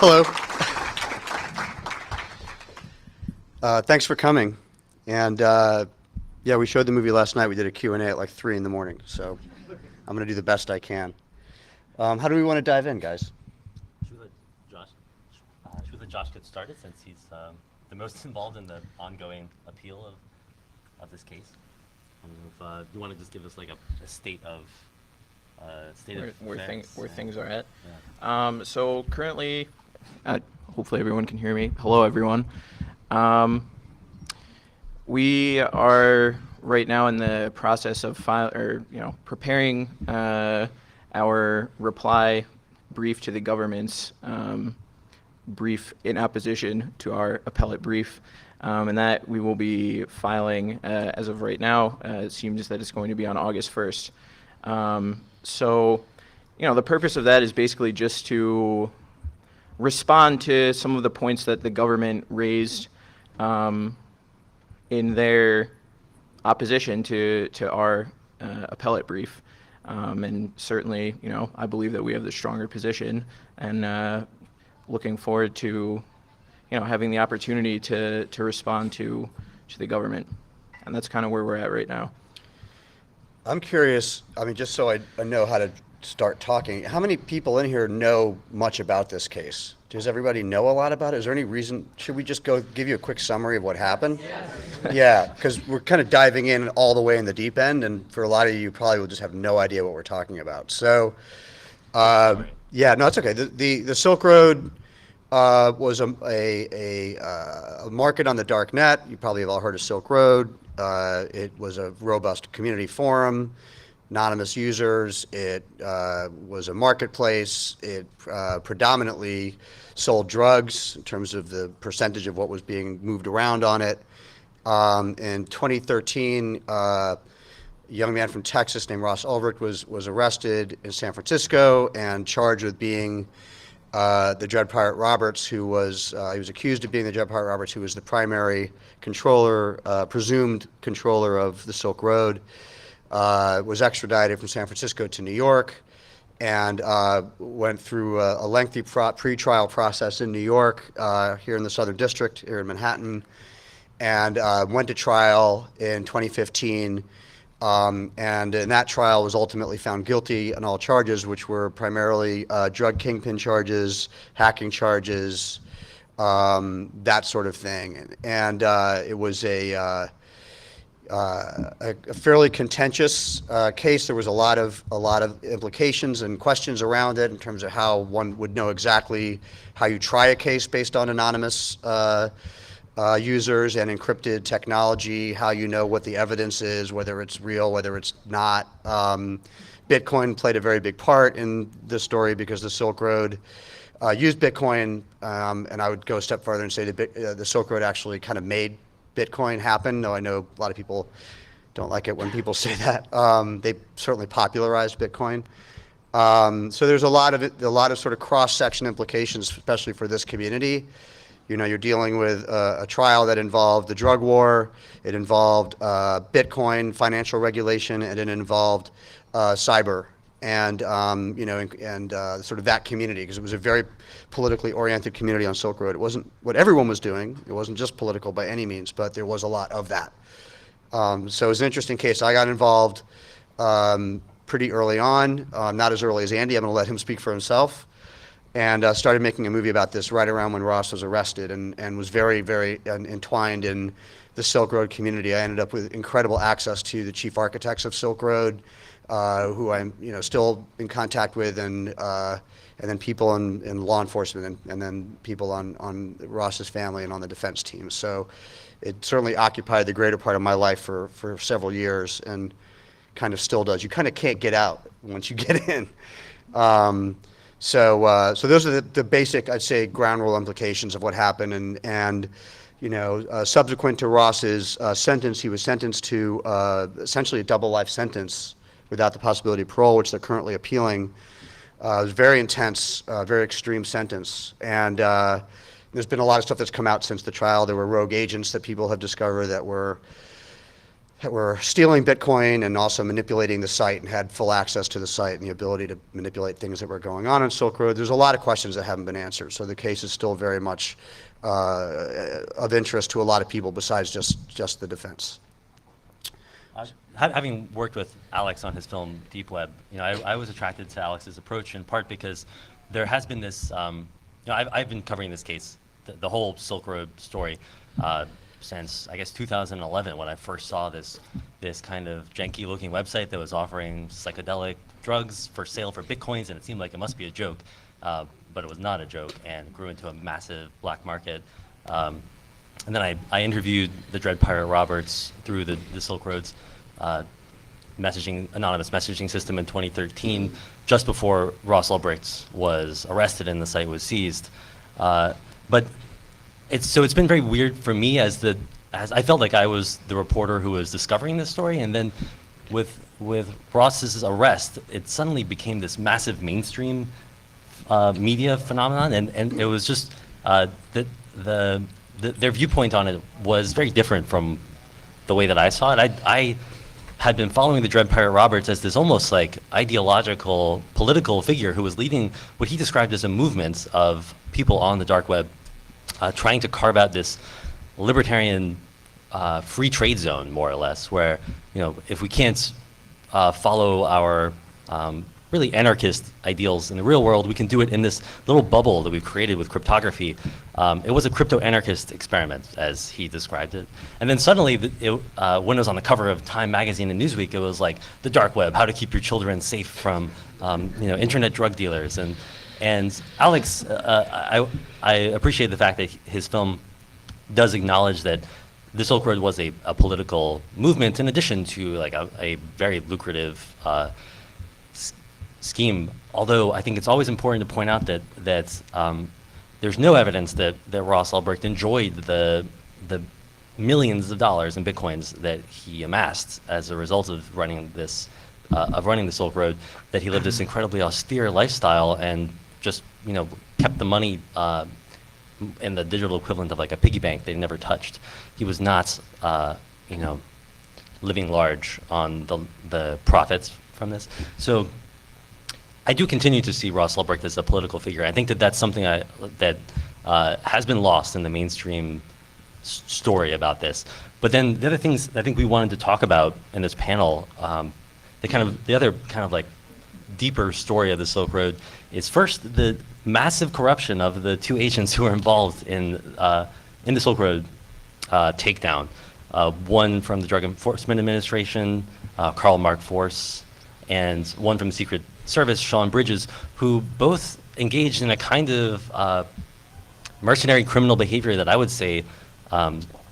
Hello. Thanks for coming. And yeah, we showed the movie last night. We did a Q&A at like 3 in the morning, so I'm going to do the best I can. How do we want to dive in, guys? Should we let Josh get started, since he's the most involved in the ongoing appeal of this case? If you want to just give us like a state of where things are at. Yeah. So currently, hopefully everyone can hear me. Hello, everyone. We are right now in the process of preparing our reply brief to the government's brief in opposition to our appellate brief, and that we will be filing as of right now. It seems that it's going to be on August 1st. So, the purpose of that is basically just to respond to some of the points that the government raised in their opposition to our appellate brief. And certainly, I believe that we have the stronger position, and looking forward to, having the opportunity to respond to the government. And that's kind of where we're at right now. I'm curious, just so I know how to start talking, how many people in here know much about this case? Does everybody know a lot about it? Is there any reason, should we just go give you a quick summary of what happened? Yes. Yeah, because we're kind of diving in all the way in the deep end, and for a lot of you probably will just have no idea what we're talking about. So, yeah, no, it's okay. The Silk Road was a market on the dark net. You probably have all heard of Silk Road. It was a robust community forum, anonymous users. It was a marketplace. It predominantly sold drugs in terms of the percentage of what was being moved around on it. In 2013, a young man from Texas named Ross Ulbricht was arrested in San Francisco and charged with being the Dread Pirate Roberts, he was accused of being the Dread Pirate Roberts, who was the primary controller, presumed controller of the Silk Road, was extradited from San Francisco to New York, and went through a lengthy pre-trial process in New York, here in the Southern District, here in Manhattan, and went to trial in 2015. And in that trial was ultimately found guilty on all charges, which were primarily drug kingpin charges, hacking charges, that sort of thing. And it was a fairly contentious case. There was a lot of implications and questions around it in terms of how one would know exactly how you try a case based on anonymous users and encrypted technology, how you know what the evidence is, whether it's real, whether it's not. Bitcoin played a very big part in this story because the Silk Road used Bitcoin, and I would go a step further and say that the Silk Road actually kind of made Bitcoin happen, though I know a lot of people don't like it when people say that. They certainly popularized Bitcoin. So there's a lot of sort of cross-section implications, especially for this community. You're dealing with a trial that involved the drug war, it involved Bitcoin, financial regulation, and it involved cyber and, sort of that community, because it was a very politically oriented community on Silk Road. It wasn't what everyone was doing. It wasn't just political by any means, but there was a lot of that. So it was an interesting case. I got involved pretty early on, not as early as Andy. I'm going to let him speak for himself. And started making a movie about this right around when Ross was arrested, and was very, very entwined in the Silk Road community. I ended up with incredible access to the chief architects of Silk Road, who I'm still in contact with, and then people in law enforcement, and then people on Ross's family and on the defense team. So it certainly occupied the greater part of my life for several years, and kind of still does. You kind of can't get out once you get in. So those are the basic, I'd say, ground rule implications of what happened. And subsequent to Ross's sentence, he was sentenced to essentially a double life sentence without the possibility of parole, which they're currently appealing. It was very intense, very extreme sentence. And there's been a lot of stuff that's come out since the trial. There were rogue agents that people have discovered that were were stealing Bitcoin and also manipulating the site and had full access to the site and the ability to manipulate things that were going on Silk Road. There's a lot of questions that haven't been answered. So the case is still very much of interest to a lot of people besides just the defense. Having worked with Alex on his film Deep Web, I was attracted to Alex's approach in part because there has been this, I've been covering this case, the whole Silk Road story, since I guess 2011 when I first saw this kind of janky looking website that was offering psychedelic drugs for sale for Bitcoins, and it seemed like it must be a joke, but it was not a joke and grew into a massive black market. And then I interviewed the Dread Pirate Roberts through the Silk Road's anonymous messaging system in 2013, just before Ross Ulbricht was arrested and the site was seized. But it's been very weird for me as I felt like I was the reporter who was discovering this story, and then with Ross's arrest, it suddenly became this massive mainstream media phenomenon, and it was just their viewpoint on it was very different from the way that I saw it. I had been following the Dread Pirate Roberts as this almost like ideological political figure who was leading what he described as a movement of people on the dark web trying to carve out this libertarian free trade zone, more or less, where if we can't follow our really anarchist ideals in the real world, we can do it in this little bubble that we've created with cryptography. It was a crypto-anarchist experiment, as he described it. And then suddenly, when it was on the cover of Time magazine and Newsweek, it was like the dark web, how to keep your children safe from internet drug dealers. And Alex, I appreciate the fact that his film does acknowledge that the Silk Road was a political movement in addition to like a very lucrative scheme. Although I think it's always important to point out that there's no evidence that Ross Ulbricht enjoyed the millions of dollars in Bitcoins that he amassed as a result of running the Silk Road, that he lived this incredibly austere lifestyle and just kept the money in the digital equivalent of like a piggy bank that he never touched. He was not living large on the profits from this. So I do continue to see Ross Ulbricht as a political figure. I think that that's something that has been lost in the mainstream story about this. But then the other things I think we wanted to talk about in this panel, the other kind of like deeper story of the Silk Road is first the massive corruption of the two agents who were involved in the Silk Road takedown. One from the Drug Enforcement Administration, Karl Mark Force, and one from the Secret Service, Sean Bridges, who both engaged in a kind of mercenary criminal behavior that I would say,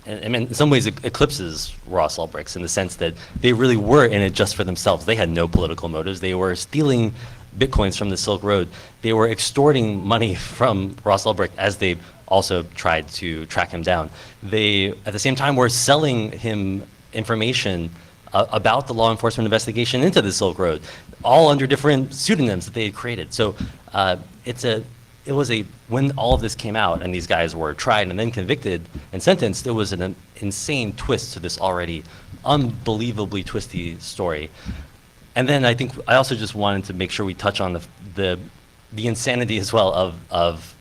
in some ways, eclipses Ross Ulbricht's in the sense that they really were in it just for themselves. They had no political motives. They were stealing Bitcoins from the Silk Road. They were extorting money from Ross Ulbricht as they also tried to track him down. They, at the same time, were selling him information about the law enforcement investigation into the Silk Road, all under different pseudonyms that they had created. So when all of this came out and these guys were tried and then convicted and sentenced, it was an insane twist to this already unbelievably twisty story. And then I think I also just wanted to make sure we touch on the insanity as well of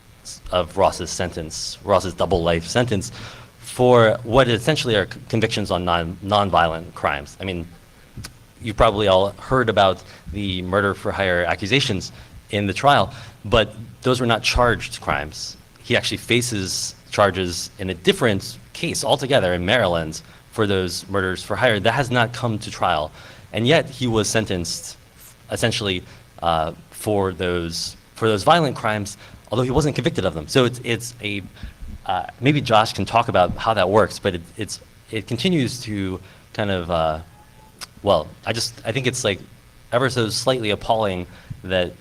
Ross's sentence, Ross's double life sentence, for what essentially are convictions on non-violent crimes. I mean, you've probably all heard about the murder for hire accusations in the trial, but those were not charged crimes. He actually faces charges in a different case altogether in Maryland for those murders for hire. That has not come to trial. And yet he was sentenced essentially for those violent crimes, although he wasn't convicted of them. So it's a maybe Josh can talk about how that works, but it continues to kind of I think it's like ever so slightly appalling that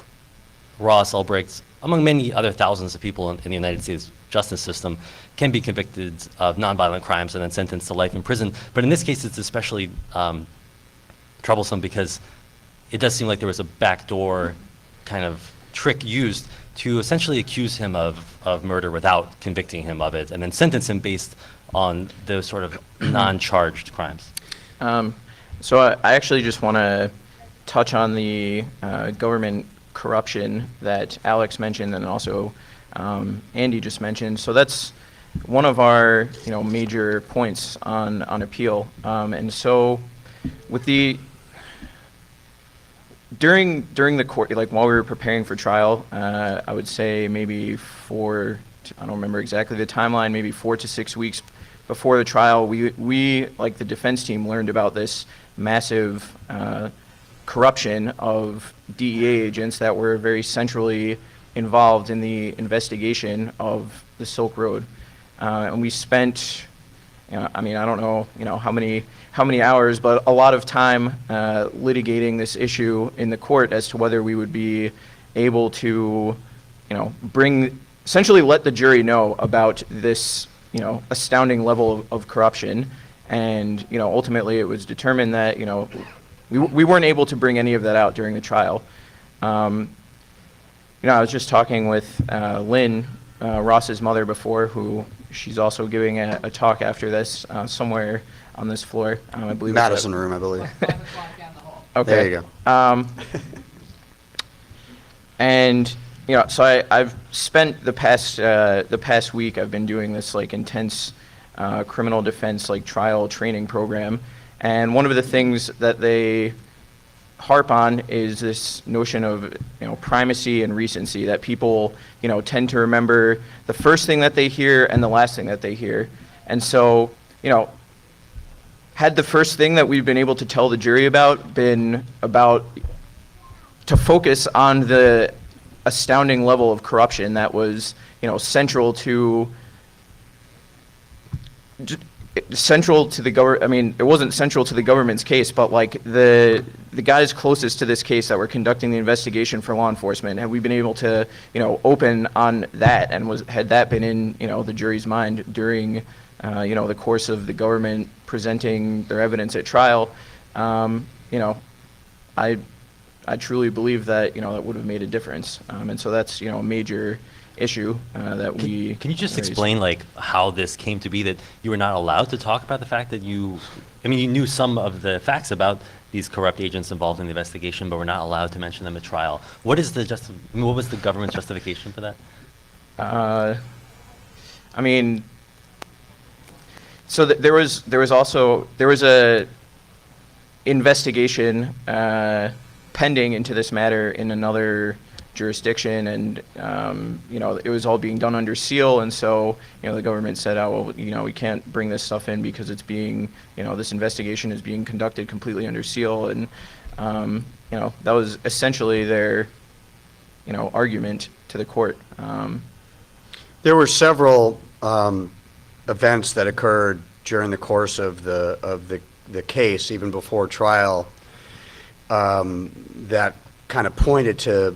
Ross Ulbricht, among many other thousands of people in the United States justice system, can be convicted of nonviolent crimes and then sentenced to life in prison. But in this case, it's especially troublesome because it does seem like there was a backdoor kind of trick used to essentially accuse him of murder without convicting him of it, and then sentence him based on those sort of non-charged crimes. So I actually just want to touch on the government corruption that Alex mentioned and also Andy just mentioned. So that's one of our major points on appeal. And so with the during the court, like while we were preparing for trial, I would say maybe I don't remember exactly the timeline, maybe 4 to 6 weeks before the trial, we like the defense team learned about this massive corruption of DEA agents that were very centrally involved in the investigation of the Silk Road. And we spent, I mean, I don't know, how many hours, but a lot of time litigating this issue in the court as to whether we would be able to, essentially let the jury know about this, astounding level of corruption. And, ultimately it was determined that, we weren't able to bring any of that out during the trial. I was just talking with Lynn, Ross's mother before, who she's also giving a talk after this somewhere on this floor. I believe Madison room, I believe. Okay. There you go. And so I've spent the past week. I've been doing this like intense criminal defense like trial training program, and one of the things that they harp on is this notion of primacy and recency, that people tend to remember the first thing that they hear and the last thing that they hear. And so had the first thing that we've been able to tell the jury about been about to focus on the astounding level of corruption that was central to the government. I mean, it wasn't central to the government's case, but like the guys closest to this case that were conducting the investigation for law enforcement, had we been able to open on that, and had that been in the jury's mind during the course of the government presenting their evidence at trial, I truly believe that that would have made a difference. And so that's a major issue that we Can you just raised. explain like how this came to be that you were not allowed to talk about the fact that you knew some of the facts about these corrupt agents involved in the investigation, but were not allowed to mention them at trial? What was the government's justification for that? So there was a investigation pending into this matter in another jurisdiction, and it was all being done under seal, and so the government said, oh well, we can't bring this stuff in because it's being this investigation is being conducted completely under seal, and that was essentially their argument to the court. There were several events that occurred during the course of the case, even before trial, that kind of pointed to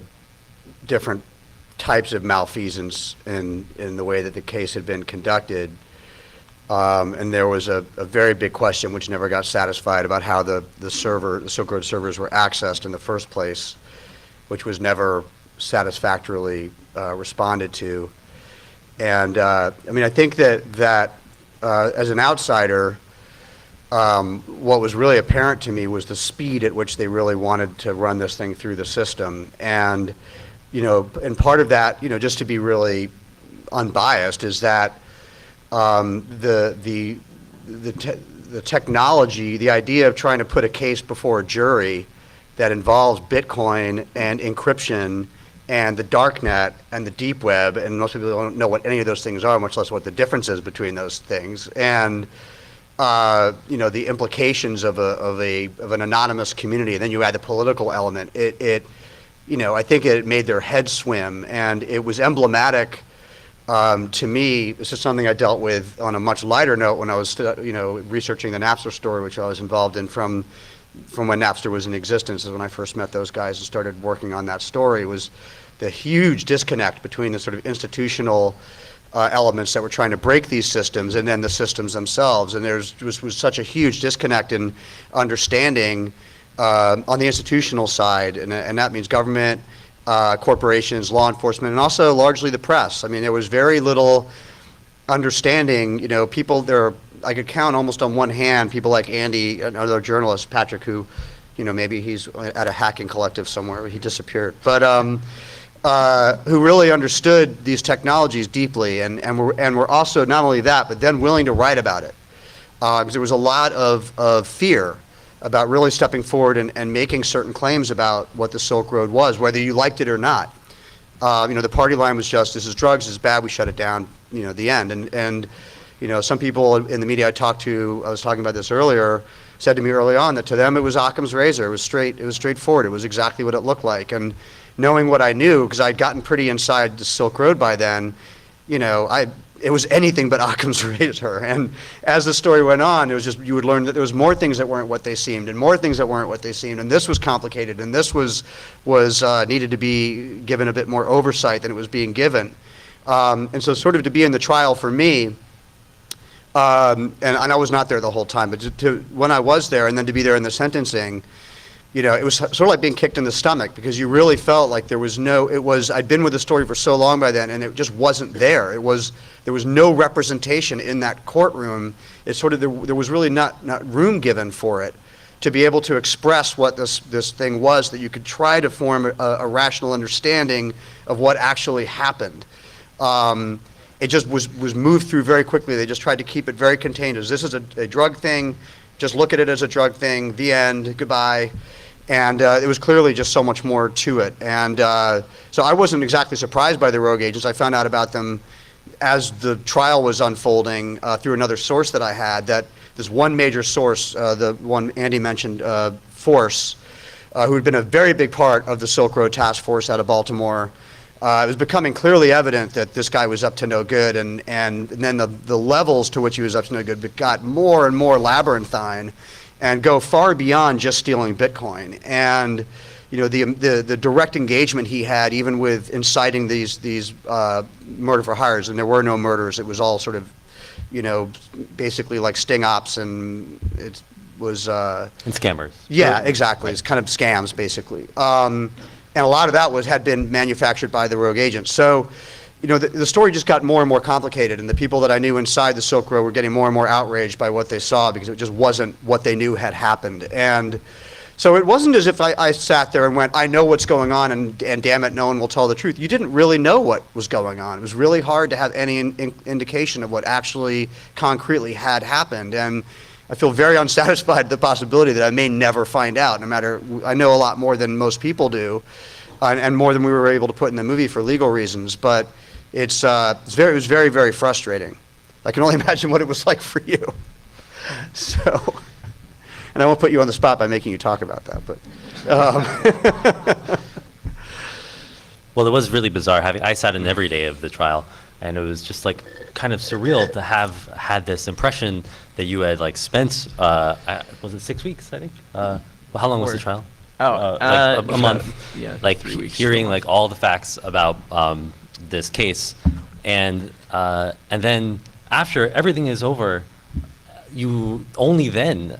different types of malfeasance in the way that the case had been conducted. And there was a very big question which never got satisfied about how the Silk Road servers were accessed in the first place, which was never satisfactorily responded to. And I think that as an outsider, what was really apparent to me was the speed at which they really wanted to run this thing through the system. And and part of that, just to be really unbiased, is that the technology, the idea of trying to put a case before a jury that involves Bitcoin and encryption and the dark net and the deep web, and most people don't know what any of those things are, much less what the difference is between those things, and the implications of an anonymous community, and then you add the political element. I think it made their heads swim, and it was emblematic to me. This is something I dealt with on a much lighter note when I was researching the Napster story, which I was involved in from when Napster was in existence. Is when I first met those guys and started working on that story. Was the huge disconnect between the sort of institutional elements that were trying to break these systems and then the systems themselves. And there was such a huge disconnect in understanding on the institutional side, and that means government, corporations, law enforcement, and also largely the press. There was very little understanding. People, there are I could count almost on one hand people like Andy, another journalist, Patrick, who, maybe he's at a hacking collective somewhere. He disappeared. But who really understood these technologies deeply and were also not only that, but then willing to write about it. Because there was a lot of fear about really stepping forward and making certain claims about what the Silk Road was, whether you liked it or not. The party line was just, this is drugs, this is bad, we shut it down, the end. And some people in the media I was talking about this earlier, said to me early on that to them it was Occam's razor. It was straightforward. It was exactly what it looked like. And knowing what I knew, because I'd gotten pretty inside the Silk Road by then, it was anything but Occam's razor. And as the story went on, it was just, you would learn that there was more things that weren't what they seemed, and more things that weren't what they seemed, and this was complicated, and this was needed to be given a bit more oversight than it was being given. And so sort of to be in the trial for me, and I was not there the whole time, but when I was there, and then to be there in the sentencing, it was sort of like being kicked in the stomach, because you really felt like I'd been with the story for so long by then, and it just wasn't there. There was no representation in that courtroom. It's sort of, there was really not room given for it to be able to express what this thing was, that you could try to form a rational understanding of what actually happened. It just was moved through very quickly. They just tried to keep it very contained. As this is a drug thing, just look at it as a drug thing, the end, goodbye. And it was clearly just so much more to it. And so I wasn't exactly surprised by the rogue agents. I found out about them as the trial was unfolding through another source that I had, that this one major source, the one Andy mentioned, Force, who had been a very big part of the Silk Road Task Force out of Baltimore. It was becoming clearly evident that this guy was up to no good, and then the levels to which he was up to no good got more and more labyrinthine and go far beyond just stealing Bitcoin. And the direct engagement he had, even with inciting these murder for hires, and there were no murders. It was all sort of, basically like sting ops, and it was And scammers. Yeah, exactly. It's kind of scams, basically. And a lot of that had been manufactured by the rogue agents. So, the story just got more and more complicated, and the people that I knew inside the Silk Road were getting more and more outraged by what they saw, because it just wasn't what they knew had happened. And so it wasn't as if I sat there and went, I know what's going on, and damn it, no one will tell the truth. You didn't really know what was going on. It was really hard to have any indication of what actually concretely had happened. And I feel very unsatisfied at the possibility that I may never find out, I know a lot more than most people do, and more than we were able to put in the movie for legal reasons. But it was very, very frustrating. I can only imagine what it was like for you. So, and I won't put you on the spot by making you talk about that, but. Well, it was really bizarre. I sat in every day of the trial, and it was just like kind of surreal to have had this impression that you had spent, was it 6 weeks, I think? Well, how long was the trial? A month. Yeah, 3 weeks. Hearing all the facts about this case, and then after everything is over, you only then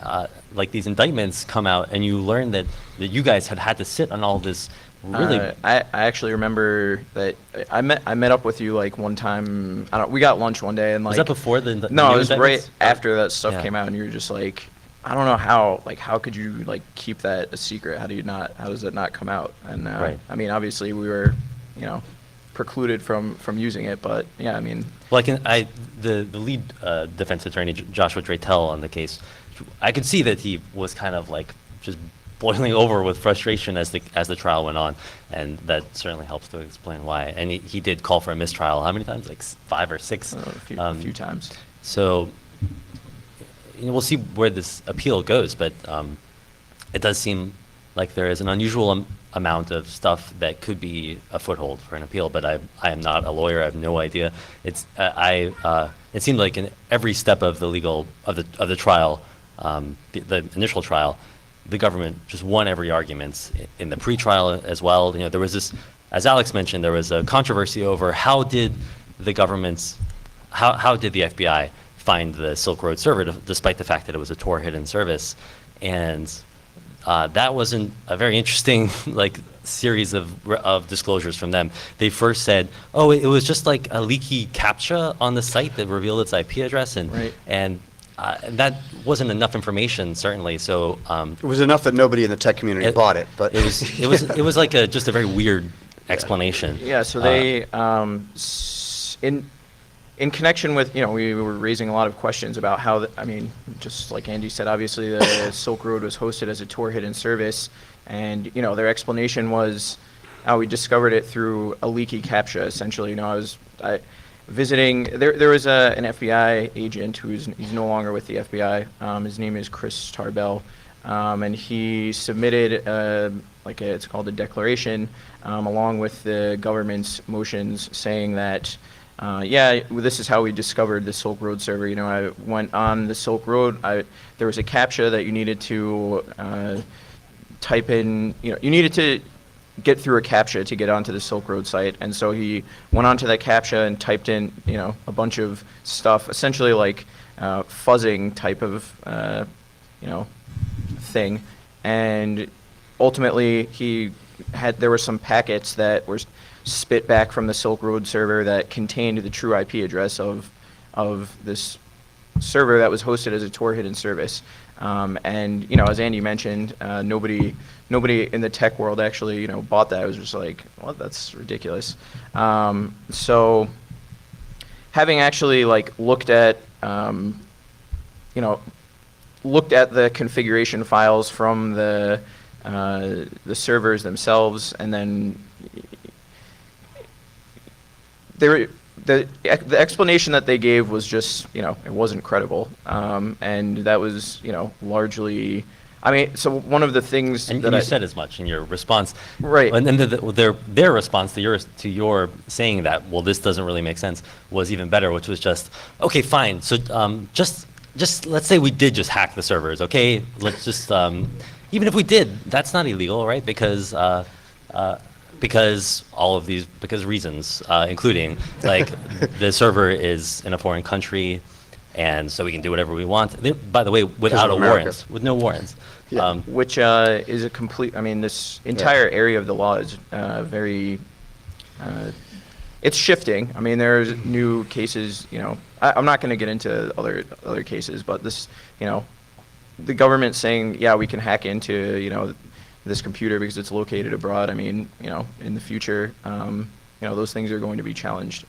these indictments come out, and you learn that you guys had to sit on all this. Really, I actually remember that I met up with you one time. We got lunch one day, and was that before the no, new it was indictments? right after that stuff came out, and you were just I don't know how could you keep that a secret? How does it not come out? And Right. I mean, obviously we were precluded from using it, but yeah, I mean. Well, the lead defense attorney, Joshua Draytell, on the case, I could see that he was kind of just boiling over with frustration as the trial went on, and that certainly helps to explain why. And he did call for a mistrial. How many times? 5 or 6? A few times. So we'll see where this appeal goes, but it does seem like there is an unusual amount of stuff that could be a foothold for an appeal. But I am not a lawyer. I have no idea. It seemed like in every step of the trial, the initial trial, the government just won every argument in the pretrial as well. There was this, as Alex mentioned, there was a controversy over how did the FBI find the Silk Road server, despite the fact that it was a Tor hidden service, and that wasn't a very interesting series of disclosures from them. They first said, oh, it was just a leaky CAPTCHA on the site that revealed its IP address, Right. and that wasn't enough information, certainly. So It was enough that nobody in the tech community bought it, but it was like just a very weird explanation. Yeah, so they, in connection with, we were raising a lot of questions about how, just like Andy said, obviously the Silk Road was hosted as a tour hidden service, and, their explanation was, we discovered it through a leaky CAPTCHA, essentially. I visiting, there was an FBI agent he's no longer with the FBI. His name is Chris Tarbell, and he submitted it's called a declaration, along with the government's motions saying that, this is how we discovered the Silk Road server. I went on the Silk Road. There was a CAPTCHA that you needed to type in. You needed to get through a CAPTCHA to get onto the Silk Road site, and so he went onto that CAPTCHA and typed in, a bunch of stuff, essentially like fuzzing type of, thing, and ultimately there were some packets that were spit back from the Silk Road server that contained the true IP address of this server that was hosted as a Tor hidden service. And as Andy mentioned, nobody in the tech world actually bought that. It was just like, well, that's ridiculous. So having actually looked at the configuration files from the servers themselves, and then the explanation that they gave was just, it wasn't credible. And that was, largely, so one of the things and that you said as much in your response. Right. And then their response to your saying that, well, this doesn't really make sense, was even better, which was just, okay, fine. So just let's say we did just hack the servers, okay? Let's just, even if we did, that's not illegal, right? Because reasons, including the server is in a foreign country, and so we can do whatever we want. By the way, without a warrant, with no warrants. Yeah. Which is a complete. This entire area of the law is very. It's shifting. There's new cases. I'm not going to get into other cases, but this, the government saying, yeah, we can hack into, this computer because it's located abroad. In the future, those things are going to be challenged.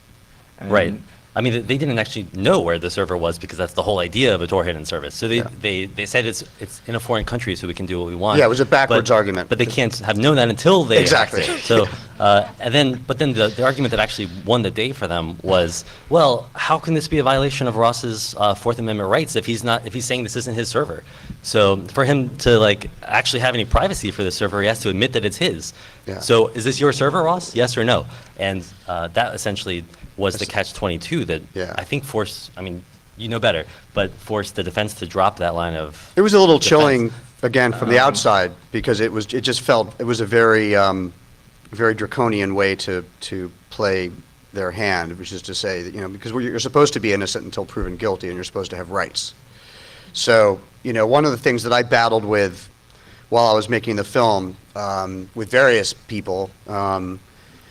And right. They didn't actually know where the server was, because that's the whole idea of a Tor hidden service. So they said it's in a foreign country, so we can do what we want. Yeah, it was a backwards argument. But they can't have known that until they Exactly. hacked it. So but then the argument that actually won the day for them was, well, how can this be a violation of Ross's Fourth Amendment rights if he's saying this isn't his server? So for him to actually have any privacy for the server, he has to admit that it's his. Yeah. So is this your server, Ross? Yes or no? And that essentially was the catch-22 that I think forced, better, but forced the defense to drop that line of It was a little defense. chilling, again, from the outside, because it just felt, it was a very, very draconian way to play their hand, which is to say that, because you're supposed to be innocent until proven guilty, and you're supposed to have rights. So, one of the things that I battled with while I was making the film, with various people,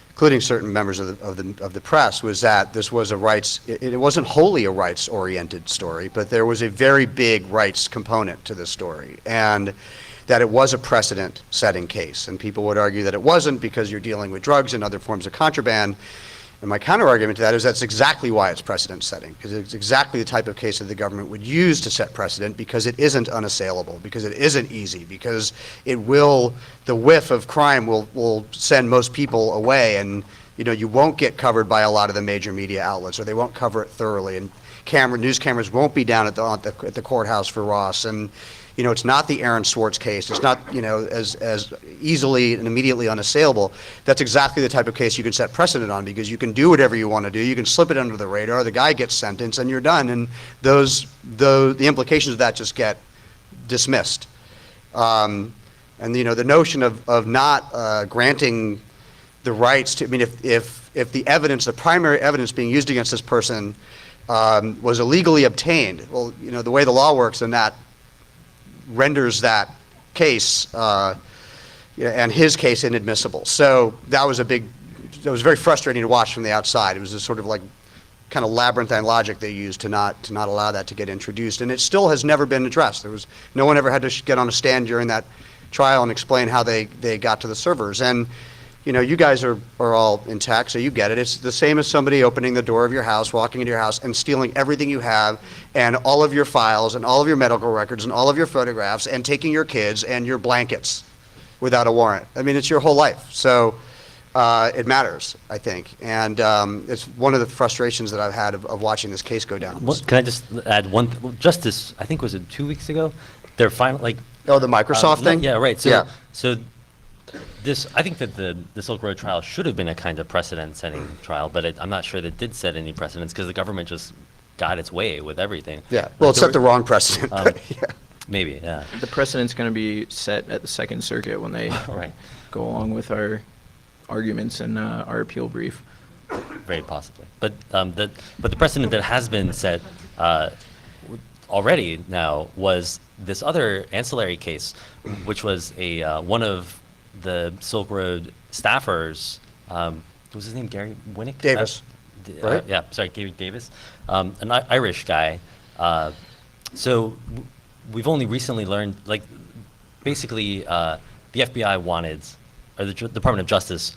including certain members of the press, was that this was it wasn't wholly a rights-oriented story, but there was a very big rights component to this story, and that it was a precedent-setting case. And people would argue that it wasn't, because you're dealing with drugs and other forms of contraband. And my counter-argument to that is that's exactly why it's precedent-setting, because it's exactly the type of case that the government would use to set precedent, because it isn't unassailable, because it isn't easy, because the whiff of crime will send most people away, and you won't get covered by a lot of the major media outlets, or they won't cover it thoroughly, and news cameras won't be down at the courthouse for Ross, and it's not the Aaron Swartz case. It's not, as easily and immediately unassailable. That's exactly the type of case you can set precedent on, because you can do whatever you want to do. You can slip it under the radar. The guy gets sentenced, and you're done. And the implications of that just get dismissed. And the notion of not granting the rights to, if the evidence, the primary evidence being used against this person, was illegally obtained, well, the way the law works, then that renders that case and his case inadmissible. So that was very frustrating to watch from the outside. It was just sort of like kind of labyrinthine logic they used to not allow that to get introduced, and it still has never been addressed. There was no one ever had to get on a stand during that trial and explain how they got to the servers. And you know, you guys are all in tech, so you get it. It's the same as somebody opening the door of your house, walking into your house, and stealing everything you have, and all of your files, and all of your medical records, and all of your photographs, and taking your kids and your blankets without a warrant. I mean, it's your whole life. So it matters, I think. And it's one of the frustrations that I've had of watching this case go down. Can I just add one? Just this, I think, was it 2 weeks ago? They're finally like. Oh, the Microsoft thing? Yeah, right. So, yeah. So this, I think that the Silk Road trial should have been a kind of precedent-setting trial, but I'm not sure that it did set any precedents because the government just got its way with everything. Yeah. Well, it set the wrong precedent. But yeah. Maybe, yeah. The precedent's going to be set at the Second Circuit when they Right. go along with our arguments and our appeal brief. Very possibly. But the precedent that has been set already now was this other ancillary case, which was one of the Silk Road staffers. What was his name? Gary Winnick? Davis. Right? Yeah, sorry, Gary Davis, an Irish guy. So we've only recently learned, like, basically the FBI wanted, or the Department of Justice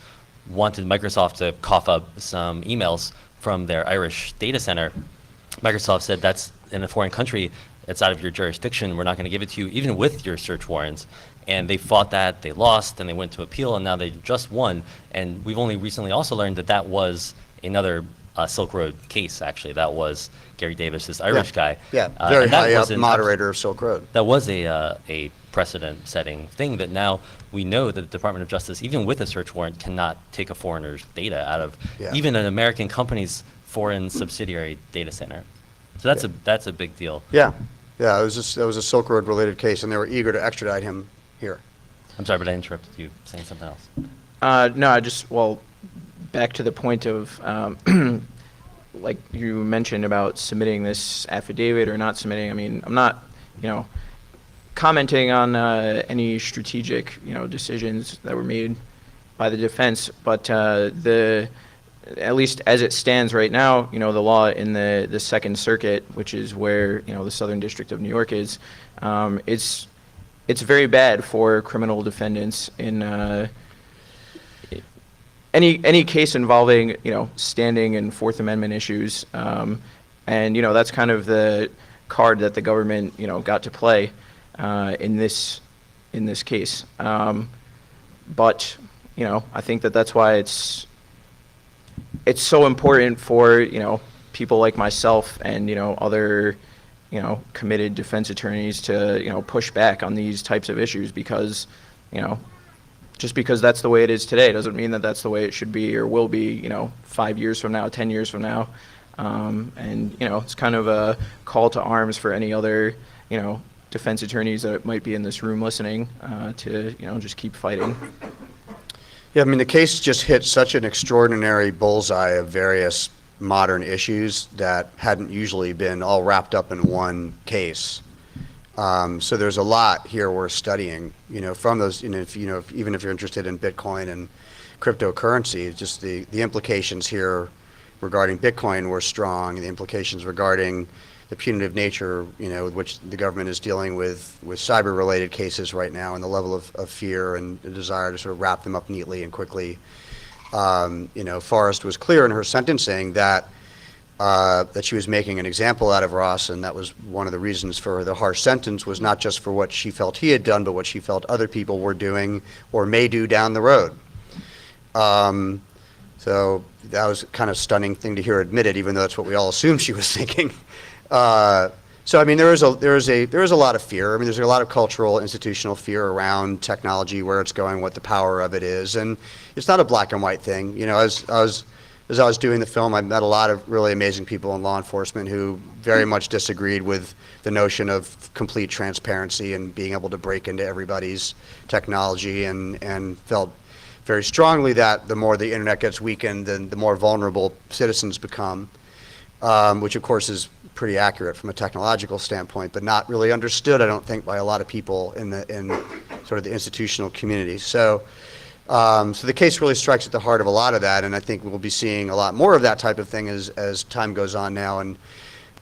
wanted Microsoft to cough up some emails from their Irish data center. Microsoft said that's in a foreign country, it's out of your jurisdiction, we're not going to give it to you, even with your search warrants. And they fought that, they lost, and they went to appeal, and now they just won. And we've only recently also learned that that was another Silk Road case, actually. That was Gary Davis, this Irish guy. Yeah, very high up wasn't moderator of Silk Road. That was a precedent-setting thing that now we know that the Department of Justice, even with a search warrant, cannot take a foreigner's data out of even an American company's foreign subsidiary data center. So that's a big deal. Yeah, yeah, it was a Silk Road related case, and they were eager to extradite him here. I'm sorry, but I interrupted you saying something else. No, back to the point of, like you mentioned about submitting this affidavit or not submitting. I mean, I'm not, commenting on any strategic, decisions that were made by the defense, but at least as it stands right now, the law in the Second Circuit, which is where, the Southern District of New York is, it's very bad for criminal defendants in any case involving, standing and Fourth Amendment issues. And, that's kind of the card that the government, got to play in this case. But, I think that's why it's so important for, people like myself and, other, committed defense attorneys to, push back on these types of issues because, just because that's the way it is today doesn't mean that that's the way it should be or will be, 5 years from now, 10 years from now. And, it's kind of a call to arms for any other, defense attorneys that might be in this room listening to, just keep fighting. Yeah, I mean, the case just hit such an extraordinary bullseye of various modern issues that hadn't usually been all wrapped up in one case. So there's a lot here worth studying, from those, even if you're interested in Bitcoin and cryptocurrency, just the implications here regarding Bitcoin were strong, the implications regarding the punitive nature, with which the government is dealing with cyber-related cases right now, and the level of fear and the desire to sort of wrap them up neatly and quickly. Forrest was clear in her sentencing that she was making an example out of Ross, and that was one of the reasons for the harsh sentence, was not just for what she felt he had done, but what she felt other people were doing or may do down the road. So that was kind of stunning thing to hear admitted, even though that's what we all assumed she was thinking. So I mean, there is a lot of fear. I mean, there's a lot of cultural, institutional fear around technology, where it's going, what the power of it is, and it's not a black and white thing. As I was doing the film, I met a lot of really amazing people in law enforcement who very much disagreed with the notion of complete transparency and being able to break into everybody's technology, and felt very strongly that the more the internet gets weakened, then the more vulnerable citizens become, which of course is pretty accurate from a technological standpoint, but not really understood, I don't think, by a lot of people in sort of the institutional community. So So the case really strikes at the heart of a lot of that, and I think we'll be seeing a lot more of that type of thing as time goes on now. And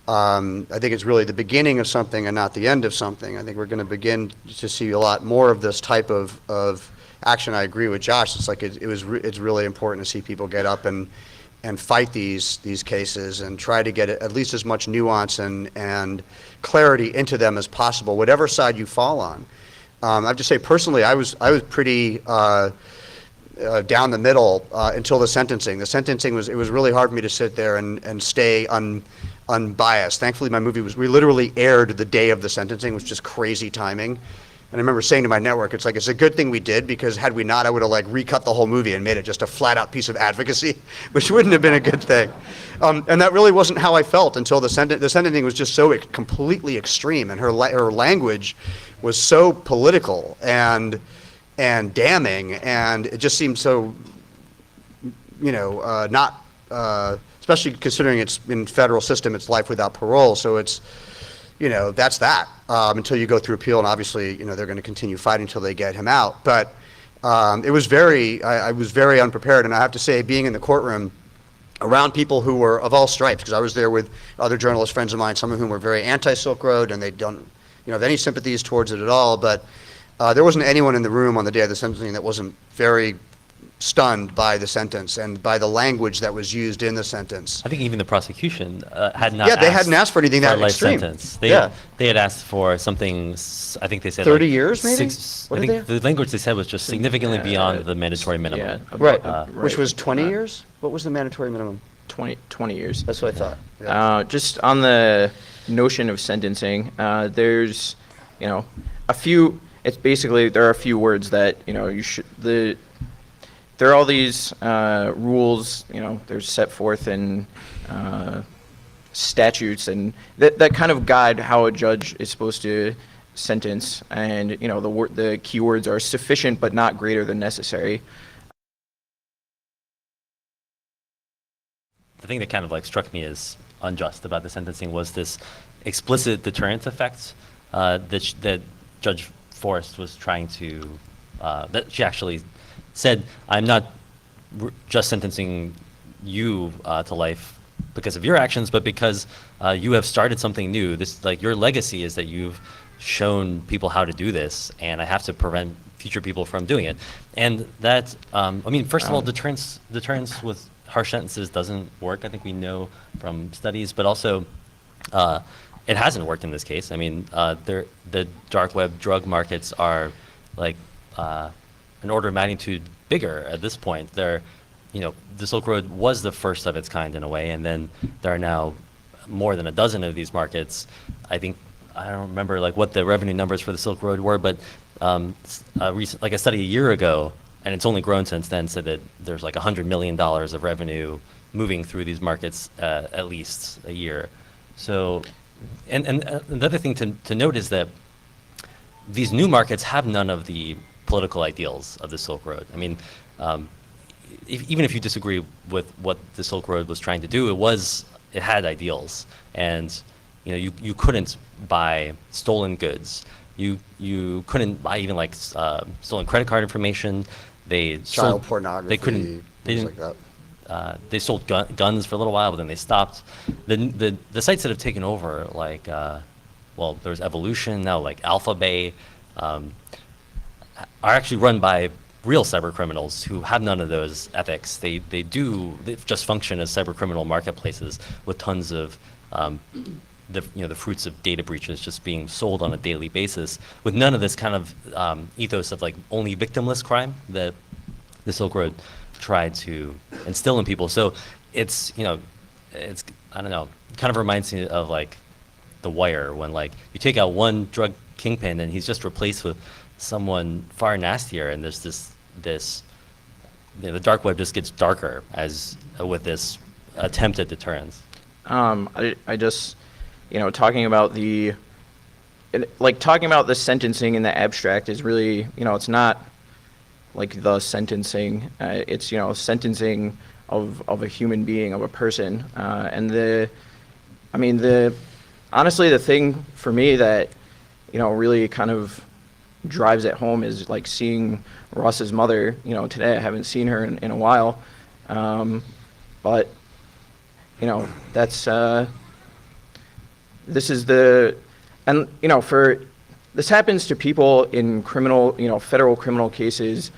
I think it's really the beginning of something and not the end of something. I think we're going to begin to see a lot more of this type of action. I agree with Josh. It's like it's really important to see people get up and fight these cases and try to get at least as much nuance and clarity into them as possible, whatever side you fall on. I have to say, personally, I was pretty down the middle until the sentencing. The sentencing it was really hard for me to sit there and stay unbiased. Thankfully, we literally aired the day of the sentencing, which was just crazy timing. And I remember saying to my network, it's a good thing we did, because had we not, I would have recut the whole movie and made it just a flat out piece of advocacy, which wouldn't have been a good thing. And that really wasn't how I felt until the sentencing was just so completely extreme, and her language was so political and damning, and it just seemed so, not, especially considering it's in federal system, it's life without parole. So it's, that's that until you go through appeal, and obviously, they're going to continue fighting until they get him out. But it was I was very unprepared, and I have to say, being in the courtroom around people who were of all stripes, because I was there with other journalist friends of mine, some of whom were very anti-Silk Road, and they don't, have any sympathies towards it at all. But there wasn't anyone in the room on the day of the sentencing that wasn't very stunned by the sentence and by the language that was used in the sentence. I think even the prosecution had not. Yeah, they hadn't asked for anything that life extreme. Sentence. They had asked for something. I think they said 30 years, maybe. I think the language they said was just significantly beyond the mandatory minimum. Yeah, Right, right. which was 20 years. What was the mandatory minimum? 20 years. That's what I thought. Yeah. Just on the notion of sentencing, there's, a few. It's basically, there are a few words that you should there are all these rules, they're set forth in statutes, and that kind of guide how a judge is supposed to sentence. And the key words are sufficient but not greater than necessary. The thing that kind of struck me as unjust about the sentencing was this explicit deterrence effect that Judge Forrest was trying to, that she actually said, I'm not just sentencing you to life because of your actions, but because you have started something new. This, your legacy is that you've shown people how to do this, and I have to prevent future people from doing it. And that, first of all, deterrence with harsh sentences doesn't work. I think we know from studies, but also it hasn't worked in this case. The dark web drug markets are an order of magnitude bigger at this point. The Silk Road was the first of its kind in a way, and then there are now more than a dozen of these markets. I don't remember what the revenue numbers for the Silk Road were, but a study a year ago, and it's only grown since then, said that there's $100 million of revenue moving through these markets at least a year. So, and another thing to note is that these new markets have none of the political ideals of the Silk Road. Even if you disagree with what the Silk Road was trying to do, it had ideals, and you couldn't buy stolen goods. You couldn't buy even stolen credit card information. Child pornography. They couldn't. They didn't. Like that. They sold guns for a little while, but then they stopped. The sites that have taken over, there's Evolution now, Alpha Bay, are actually run by real cyber criminals who have none of those ethics. They just function as cyber criminal marketplaces with tons of the fruits of data breaches just being sold on a daily basis, with none of this kind of ethos of only victimless crime that the Silk Road tried to instill in people. So it's I don't know, kind of reminds me of The Wire, when you take out one drug kingpin and he's just replaced with someone far nastier, and there's this the dark web just gets darker with this attempt at deterrence. I just talking about the sentencing in the abstract is really, it's not the sentencing, it's sentencing of a human being, of a person, and honestly, the thing for me that really kind of drives it home is like seeing Ross's mother, today. I haven't seen her in a while. But, that's, this is and, this happens to people in criminal, federal criminal cases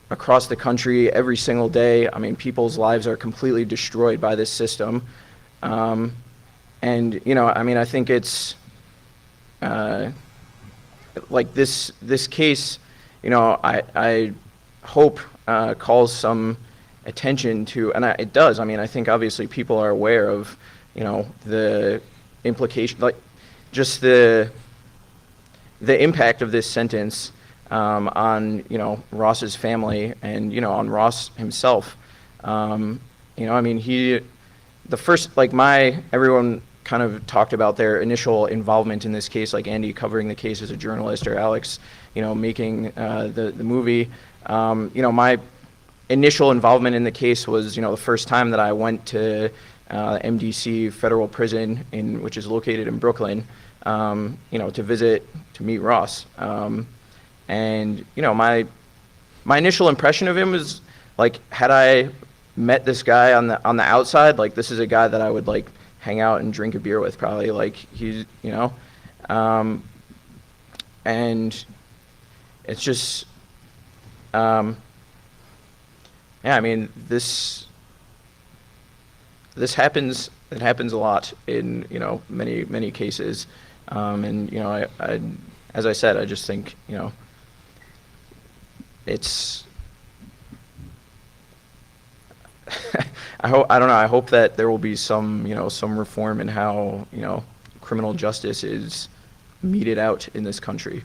across the country every single day. I mean, people's lives are completely destroyed by this system. And, I think it's, like this case, I hope calls some attention to, and it does. I mean, I think obviously people are aware of, the implication, like just the impact of this sentence on, Ross's family and, on Ross himself. I mean, everyone kind of talked about their initial involvement in this case, like Andy covering the case as a journalist, or Alex, making the movie. My initial involvement in the case was, the first time that I went to MDC Federal Prison, which is located in Brooklyn, to meet Ross. And, my initial impression of him was, like, had I met this guy on the outside, like, this is a guy that I would, like, hang out and drink a beer with, probably. Like, he's, and it's just, yeah, I mean, this happens, it happens a lot in, many, many cases. And, I, as I said, I just think, it's, I don't know, I hope that there will be some, some reform in how, criminal justice is meted out in this country.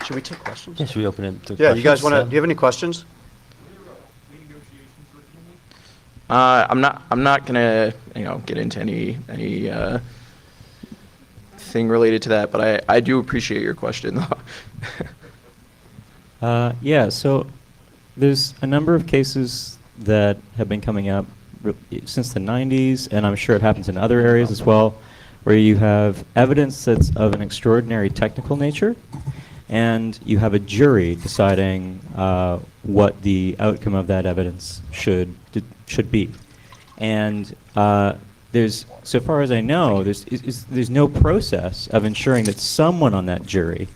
Should we take questions? Yeah, should we open it to Yeah, you guys questions? do you have any questions? I'm not gonna, get into any thing related to that, but I do appreciate your question, though. Yeah, so there's a number of cases that have been coming up since the 90s, and I'm sure it happens in other areas as well, where you have evidence that's of an extraordinary technical nature, and you have a jury deciding what the outcome of that evidence should be. And there's, so far as I know, there's no process of ensuring that someone on that jury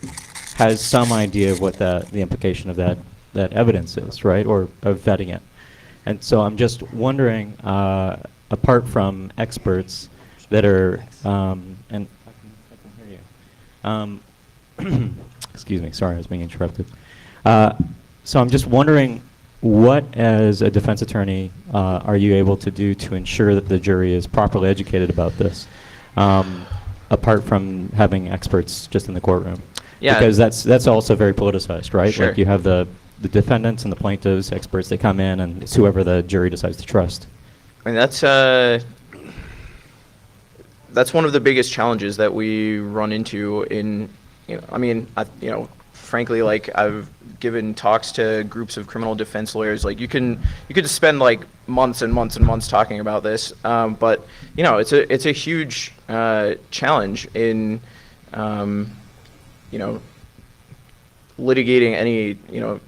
has some idea of what the implication of that evidence is, right, or of vetting it. And so I'm just wondering, apart from experts that are, and I can hear you. Excuse me, sorry, I was being interrupted. So I'm just wondering, what, as a defense attorney, are you able to do to ensure that the jury is properly educated about this, apart from having experts just in the courtroom? Yeah. Because that's also very politicized, right? Sure. Like, you have the defendants and the plaintiffs, experts, they come in, and it's whoever the jury decides to trust. I mean, that's one of the biggest challenges that we run into in, frankly, like, I've given talks to groups of criminal defense lawyers. Like, you could spend like months and months and months talking about this, but it's a huge challenge in litigating any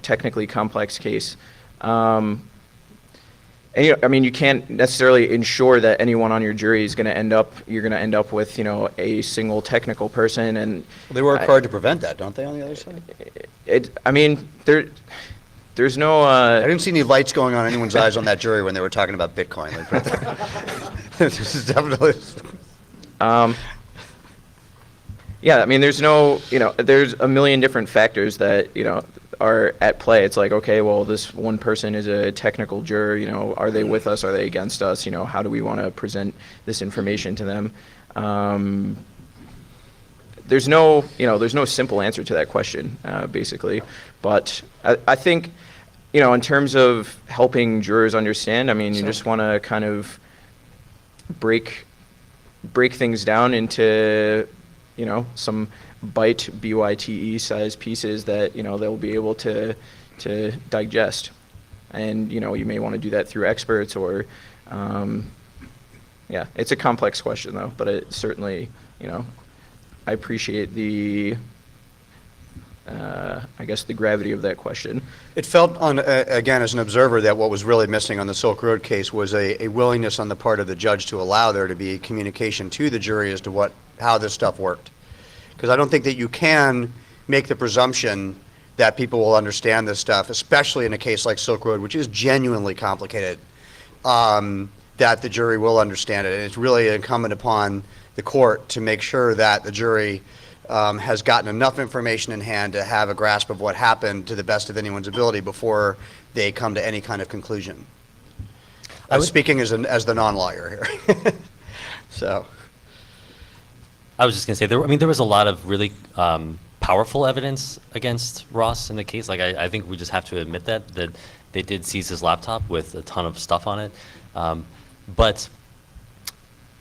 technically complex case. And, you can't necessarily ensure that anyone on your jury is going to end up with, a single technical person. And They work hard to prevent that, don't they, on the other side? There's no. I didn't see any lights going on in anyone's eyes on that jury when they were talking about Bitcoin. This is definitely. Yeah, there's no, there's a million different factors that, are at play. It's like, okay, well, this one person is a technical juror, are they with us? Are they against us? How do we want to present this information to them? There's no simple answer to that question, basically. But I think, in terms of helping jurors understand, you just want to kind of break things down into, some BYTE size pieces that, they'll be able to digest. And, you may want to do that through experts or, Yeah, it's a complex question though, but it certainly, I appreciate the, I guess, the gravity of that question. It felt, again, as an observer, that what was really missing on the Silk Road case was a willingness on the part of the judge to allow there to be communication to the jury as to how this stuff worked. Because I don't think that you can make the presumption that people will understand this stuff, especially in a case like Silk Road, which is genuinely complicated, that the jury will understand it. And it's really incumbent upon the court to make sure that the jury has gotten enough information in hand to have a grasp of what happened to the best of anyone's ability before they come to any kind of conclusion. I'm speaking as the non-lawyer here. So, I was just gonna say there was a lot of really powerful evidence against Ross in the case. Like I think we just have to admit that they did seize his laptop with a ton of stuff on it, but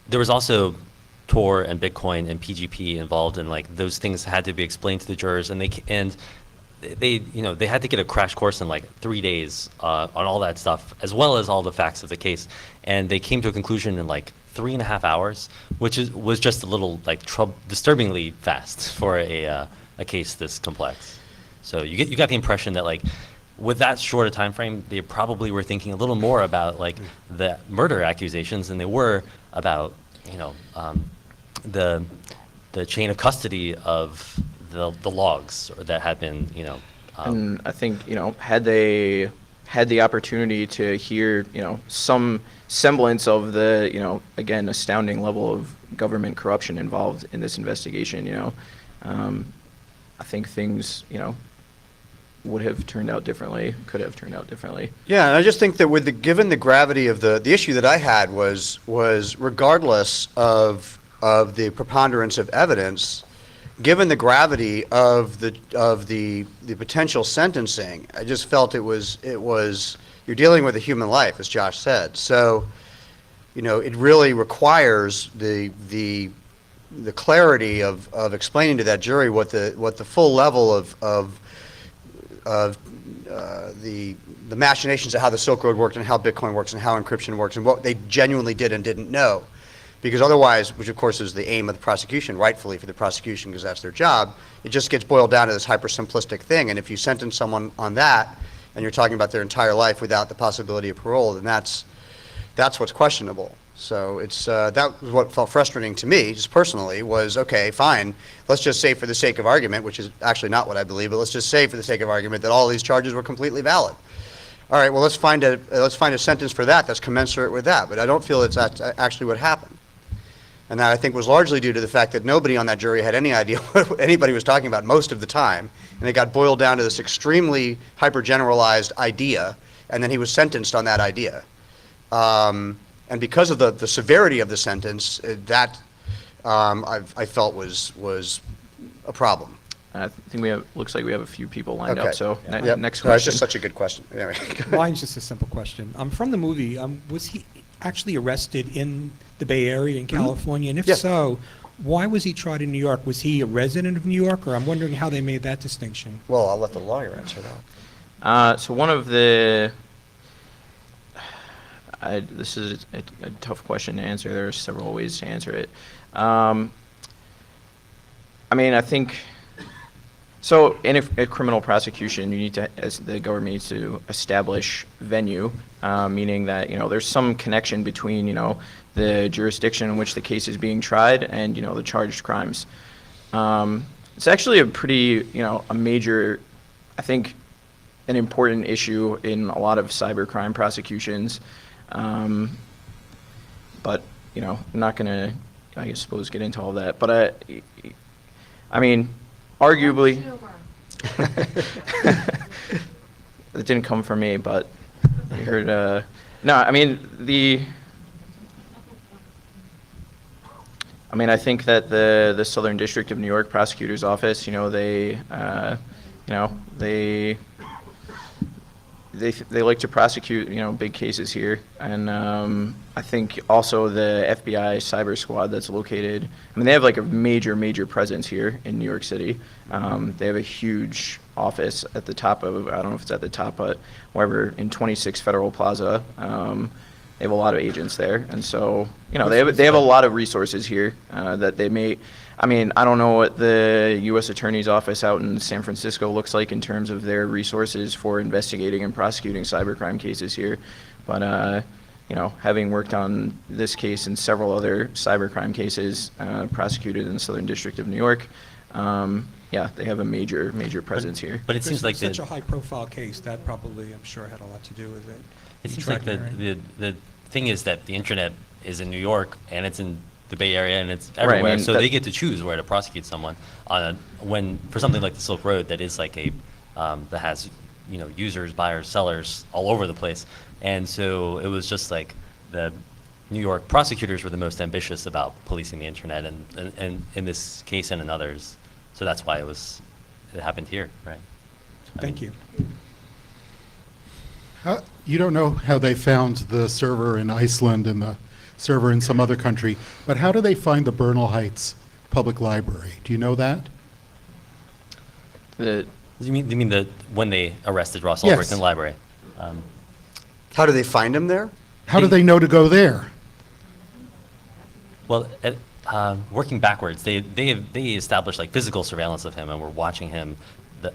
there was also Tor and Bitcoin and PGP involved, and like those things had to be explained to the jurors, and they had to get a crash course in like 3 days on all that stuff, as well as all the facts of the case, and they came to a conclusion in like 3.5 hours, which was just a little like disturbingly fast for a case this complex. So you got the impression that like with that short a time frame, they probably were thinking a little more about like the murder accusations than they were about the chain of custody of the logs that had been and I think had they had the opportunity to hear some semblance of the again astounding level of government corruption involved in this investigation, I think things would have turned out differently, could have turned out differently. yeah, and I just think that given the gravity of the issue that I had was regardless of the preponderance of evidence, given the gravity of the potential sentencing, I just felt it was you're dealing with a human life, as Josh said. So, it really requires the clarity of explaining to that jury what the full level of the machinations of how the Silk Road worked and how Bitcoin works and how encryption works and what they genuinely did and didn't know. Because otherwise, which of course is the aim of the prosecution, rightfully for the prosecution because that's their job, it just gets boiled down to this hyper-simplistic thing. And if you sentence someone on that and you're talking about their entire life without the possibility of parole, then that's what's questionable. So it's that was what felt frustrating to me, just personally, was okay, fine. Let's just say for the sake of argument, which is actually not what I believe, but let's just say for the sake of argument that all these charges were completely valid. All right, well let's find a sentence for that that's commensurate with that. But I don't feel that's actually what happened. And that I think was largely due to the fact that nobody on that jury had any idea what anybody was talking about most of the time. And it got boiled down to this extremely hyper-generalized idea, and then he was sentenced on that idea. And because of the severity of the sentence, that I felt was a problem. I think looks like we have a few people lined Okay. up, so Yep. next No, it's question. just such a good question. Anyway. Mine's just a simple question. From the movie, was he actually arrested in the Bay Area in California? And if Yeah. so, why was he tried in New York? Was he a resident of New York, or I'm wondering how they made that distinction? Well, I'll let the lawyer answer that. So one of the, this is a tough question to answer. There are several ways to answer it. I mean, I think, so in a criminal prosecution, you need to, as the government needs to establish venue, meaning that, there's some connection between, the jurisdiction in which the case is being tried and, the charged crimes. It's actually a pretty, a major, I think, an important issue in a lot of cybercrime prosecutions. But, I'm not going to, I suppose, get into all that. But, I mean, arguably, it didn't come from me, but I heard, no, I mean, I think that the Southern District of New York Prosecutor's Office, they like to prosecute, big cases here. And I think also the FBI cyber squad that's located, they have like a major presence here in New York City. They have a huge office at the top of, I don't know if it's at the top, but wherever, in 26 Federal Plaza. they have a lot of agents there, and so, you know, they have a lot of resources here that they may. I mean, I don't know what the U.S. Attorney's Office out in San Francisco looks like in terms of their resources for investigating and prosecuting cybercrime cases here, but you know, having worked on this case and several other cybercrime cases prosecuted in the Southern District of New York, yeah, they have a major presence here. But it seems like such a high-profile case, that probably, I'm sure, had a lot to do with it. it You seems like tracking the thing is that the internet is in New York and it's in the Bay Area and it's Right, I everywhere, mean, so that- they get to choose where to prosecute someone on when for something like the Silk Road that is like a that has, you know, users, buyers, sellers all over the place, and so it was just like the New York prosecutors were the most ambitious about policing the internet, and in this case and in others, so that's why it happened here, right? Thank you. You don't know how they found the server in Iceland and the server in some other country, but how do they find the Bernal Heights Public Library? Do you know that? You mean the when they arrested Ross Yes. Ulbricht in the library? How do they find him there? How do they know to go there? Well, working backwards, they established like physical surveillance of him and were watching him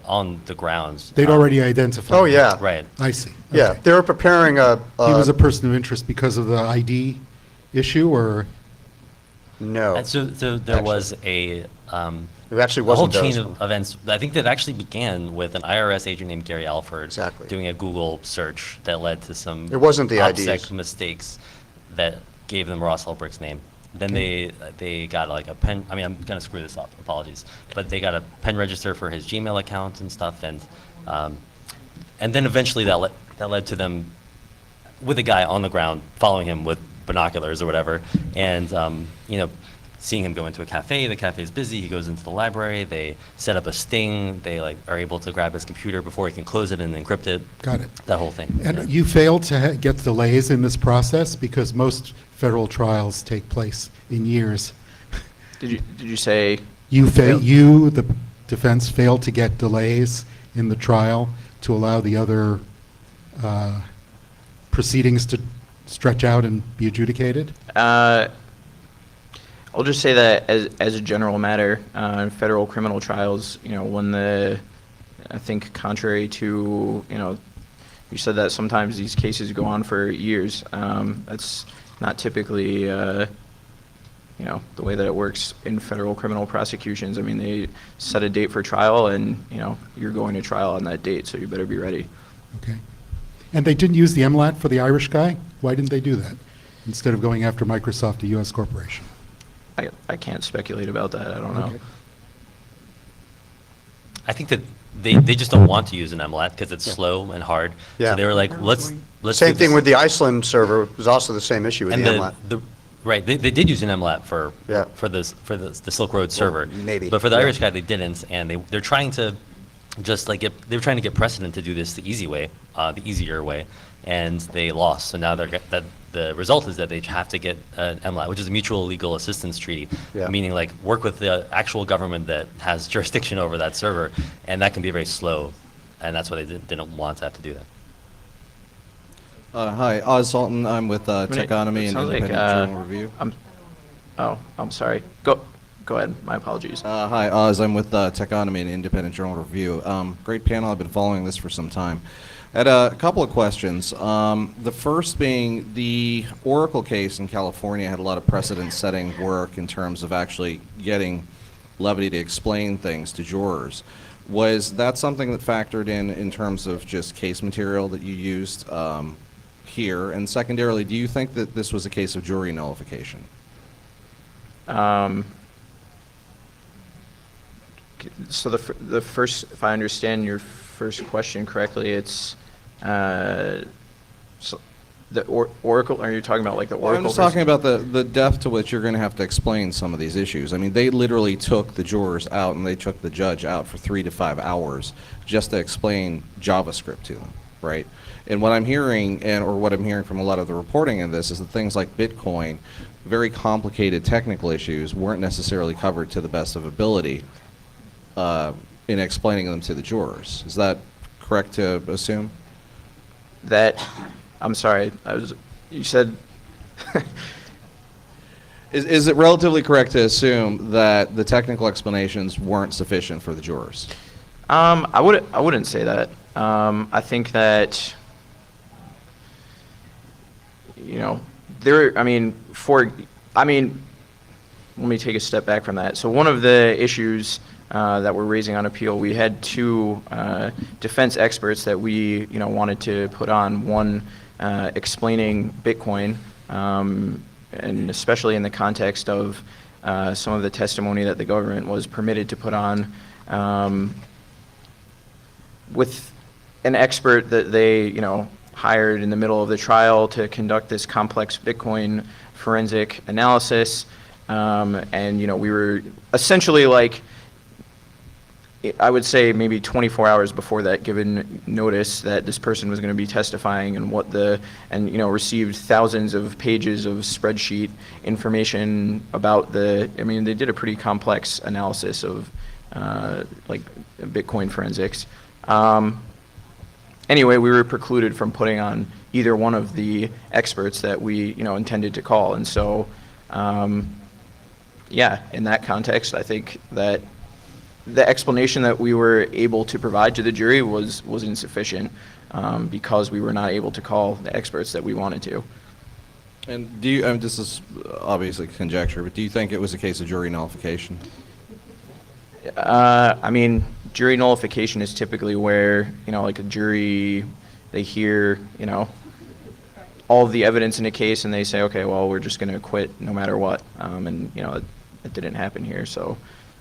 on the grounds. They'd already identified Oh, him. yeah. Right. I see. Yeah, Okay. they were preparing a. He was a person of interest because of the ID issue, or? No, And so there was a it actually whole wasn't chain those. of events. I think that actually began with an IRS agent named Gary Alford Exactly. doing a Google search that led to some It wasn't the OPSEC IDs. mistakes that gave them Ross Ulbricht's name. Then they got like a pen. I mean, I'm gonna screw this up. Apologies, but they got a pen register for his Gmail account and stuff, and then eventually that led to them with a guy on the ground following him with binoculars or whatever, and you know, seeing him go into a cafe. The cafe's busy. He goes into the library. They set up a sting. They like are able to grab his computer before he can close it and encrypt it. Got it. That whole thing. And Yeah. you failed to get delays in this process because most federal trials take place in years. Did you say? You, the defense, failed to get delays in the trial to allow the other proceedings to stretch out and be adjudicated? I'll just say that as a general matter, in federal criminal trials, you know, I think contrary to, you know, you said that sometimes these cases go on for years. That's not typically, you know, the way that it works in federal criminal prosecutions. I mean, they set a date for trial and, you know, you're going to trial on that date, so you better be ready. Okay. And they didn't use the MLAT for the Irish guy? Why didn't they do that instead of going after Microsoft, a U.S. corporation? I can't speculate about that. I don't know. Okay. I think that they just don't want to use an MLAT because it's slow and hard. Yeah. So they were like, let's Same do thing this. with the Iceland server, it was also the same issue with And the MLAT. right, they did use an MLAT for Yeah. the Silk Road server. maybe, But for the yeah. Irish guy, they didn't, and they're trying to just like they're trying to get precedent to do this the easy way, the easier way, and they lost. So now the result is that they have to get an MLAT, which is a mutual legal assistance treaty, Yeah. meaning like work with the actual government that has jurisdiction over that server, and that can be very slow, and that's why they didn't want to have to do that. Hi, Oz Sultan. I'm with Techonomy It and sounds like, Independent Journal Review. I'm sorry. Go ahead. My apologies. Hi, Oz. I'm with Techonomy and Independent Journal Review. Great panel. I've been following this for some time. I had a couple of questions. The first being the Oracle case in California had a lot of precedent-setting work in terms of actually getting levity to explain things to jurors. Was that something that factored in terms of just case material that you used here? And secondarily, do you think that this was a case of jury nullification? So the first, if I understand your first question correctly, it's so the Oracle. Are you talking about like the Well, Oracle? I'm just talking about the depth to which you're going to have to explain some of these issues. I mean, they literally took the jurors out and they took the judge out for 3 to 5 hours just to explain JavaScript to them, right? And what I'm hearing, or what I'm hearing from a lot of the reporting in this, is that things like Bitcoin, very complicated technical issues, weren't necessarily covered to the best of ability in explaining them to the jurors. Is that correct to assume? that. I'm sorry. You said, Is it relatively correct to assume that the technical explanations weren't sufficient for the jurors? I wouldn't say that. I think that, you know, let me take a step back from that. So one of the issues that we're raising on appeal, we had two defense experts that we, wanted to put on. One explaining Bitcoin, and especially in the context of some of the testimony that the government was permitted to put on, with an expert that they, hired in the middle of the trial to conduct this complex Bitcoin forensic analysis. And, we were essentially like, I would say maybe 24 hours before that, given notice that this person was going to be testifying and received thousands of pages of spreadsheet information about they did a pretty complex analysis of like Bitcoin forensics. Anyway, we were precluded from putting on either one of the experts that we, intended to call. And so, yeah, in that context, I think that the explanation that we were able to provide to the jury was insufficient, because we were not able to call the experts that we wanted to. And this is obviously conjecture, but do you think it was a case of jury nullification? Jury nullification is typically where, like a jury, they hear, all of the evidence in a case and they say, okay, well, we're just going to acquit no matter what. And, it didn't happen here, so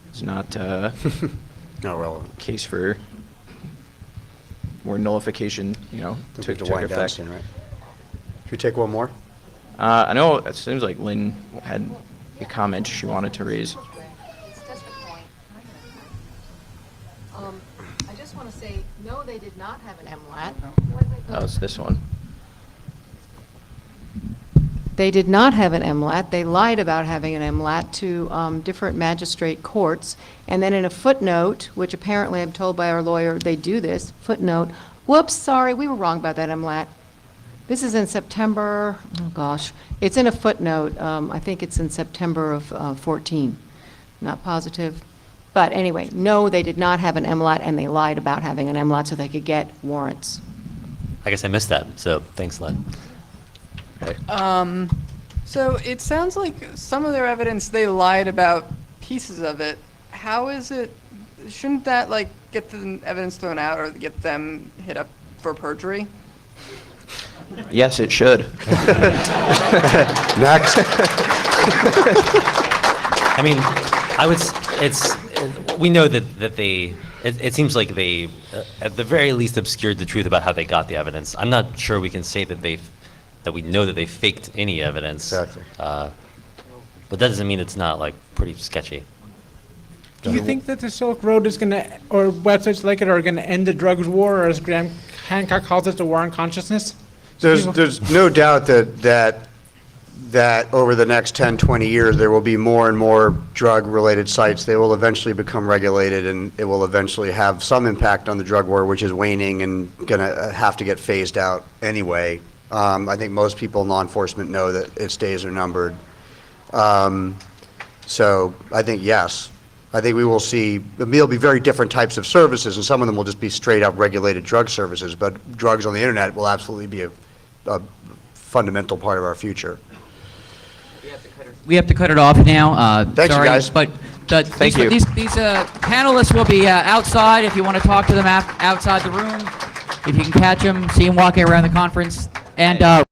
it's not Not relevant. a case for where nullification, took wind down effect. soon, right? Should we take one more? I know it seems like Lynn had a comment she wanted to raise. It's just a point. I just want to say, no, they did not have an MLAT. That was this one. They did not have an MLAT. They lied about having an MLAT to different magistrate courts. And then in a footnote, which apparently I'm told by our lawyer, they do this, footnote, whoops, sorry, we were wrong about that MLAT. This is in September, oh gosh, it's in a footnote. I think it's in September of 14. Not positive. But anyway, no, they did not have an MLAT, and they lied about having an MLAT so they could get warrants. I guess I missed that, so thanks, Len. So it sounds like some of their evidence, they lied about pieces of it. How is it, shouldn't that like get the evidence thrown out or get them hit up for perjury? Yes, it should. Next. We know that they, it seems like they, at the very least, obscured the truth about how they got the evidence. I'm not sure we can say that we know that they faked any evidence. Exactly. But that doesn't mean it's not, like, pretty sketchy. Do you think that the Silk Road is going to, or websites like it, are going to end the drugs war, or as Graham Hancock calls it, the war on consciousness? There's no doubt that over the next 10, 20 years, there will be more and more drug-related sites. They will eventually become regulated, and it will eventually have some impact on the drug war, which is waning and going to have to get phased out anyway. I think most people in law enforcement know that its days are numbered. So I think, yes. I think we will see, there'll be very different types of services, and some of them will just be straight-up regulated drug services, but drugs on the internet will absolutely be a fundamental part of our future. We have to cut it off now. Thanks, you sorry, guys. But Thank you. these panelists will be outside if you want to talk to them outside the room. If you can catch them, see them walking around the conference. And